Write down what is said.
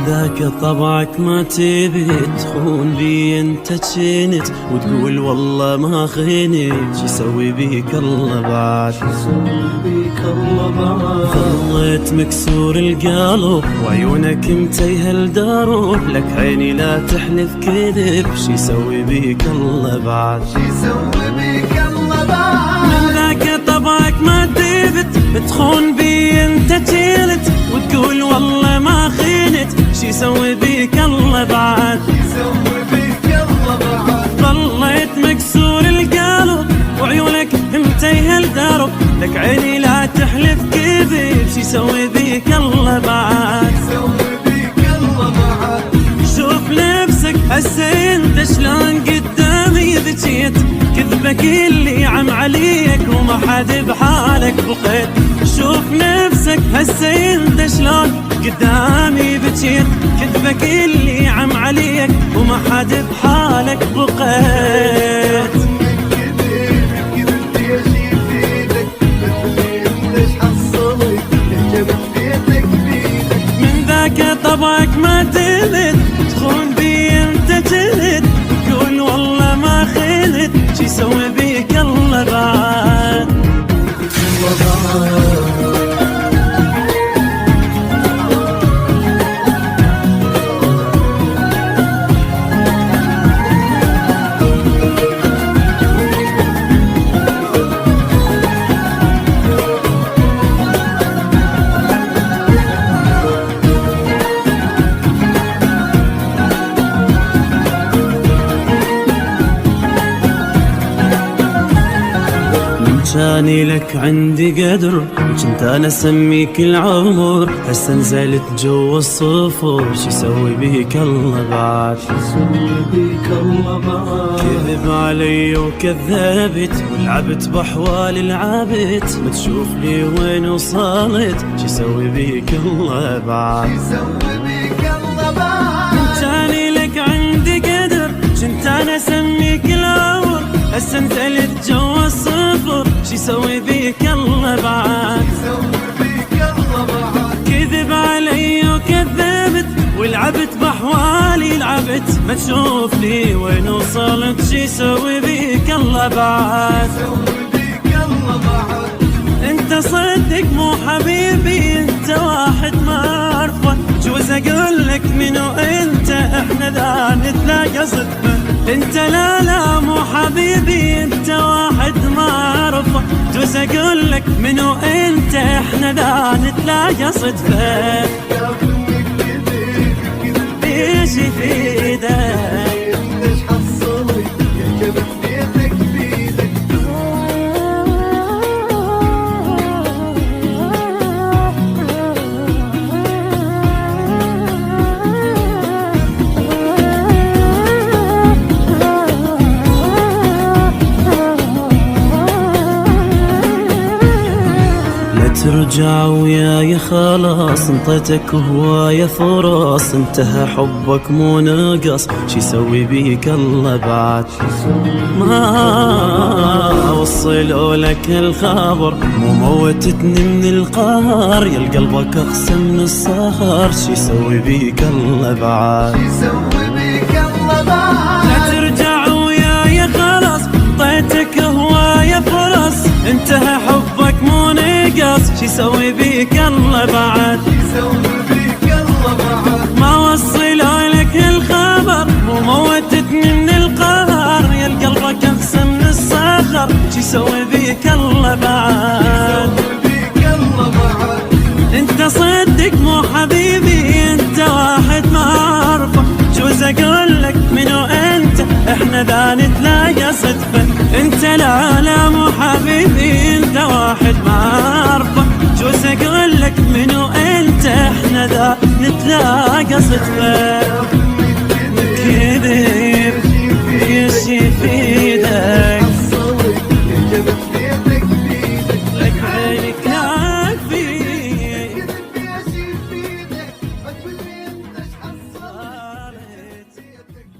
ذاك طبعك ما تبي تخون بي انت جنت وتقول والله ما خنت، شي سوي بيك الله بعد، ظليت مكسور القلب وعيونك متيه الدروب، لك عيني لا تحلف كذب، شي سوي بيك الله بعد، من ذاك طبعك ما تبت تخون بي انت جنت وتقول والله ما خنت، شي سوي بيك الله بعد، ظليت مكسور القلب وعيونك متيه الدرب، لك عيني لا تحلف كذب، شي سوي بيك الله بعد، شوف نفسك هسه انت شلون قدامي بجيت، كذبك اللي عم عليك وما حد بحالك بقيت، شوف نفسك هسه انت شلون قدامي بجيت، كذبك اللي عم عليك وما حد بحالك بقيت، من ذاك طبعك ما تبت تخون بي انت جلد، تقول والله ما خلت، شي سوي بيك الله بعد، كاني لك عندي قدر وكنت انا اسميك العمر، هسه نزلت جوا الصفر، شي سوي بيك الله بعد، كذب علي وكذبت ولعبت باحوال العبت، ما تشوف لي وين وصلت، شي سوي بيك الله بعد، كاني لك عندي قدر كنت انا اسميك العمر، هسه نزلت جوا الصفر، شي سوي بيك الله بعد، كذب علي وكذبت ولعبت باحوالي لعبت، ما تشوف لي وين وصلت، شي سوي بيك الله بعد، انت صدق مو حبيبي انت واحد ما اعرفه، جوز اقول لك منو انت احنا ذا نتلاقى صدفه، انت لا مو حبيبي انت واحد ما اعرفه، جوز اقول لك منو انت احنا ذا نتلاقى صدفه، ايش يفيدك ليش حصلي جبت بيتك بيدك، ترجع وياي خلاص، انطيتك هواية فرص، انتهى حبك مو نقص، شي سوي بيك الله بعد، ما وصلوا لك الخبر مو موتتني من القهر، يا قلبك اقسم من السهر، شي سوي بيك الله بعد، لا ترجع وياي خلاص، انطيتك هواية فرص، انتهى حبك مو نقص، شي سوي بيك الله بعد، ما وصلوا لك الخبر مو موتتني من القهر، يا قلبك اقسم من الصخر، شي سوي بيك الله بعد، انت صدق مو حبيبي انت واحد ما اعرفه، جوز اقول لك منو انت احنا ذا نتلاقى صدفه، انت لا مو حبيبي انت واحد ما اعرفه، جوز اقول لك منو انت احنا ذا نتلاقى صدفه، كذب ايش يفيدك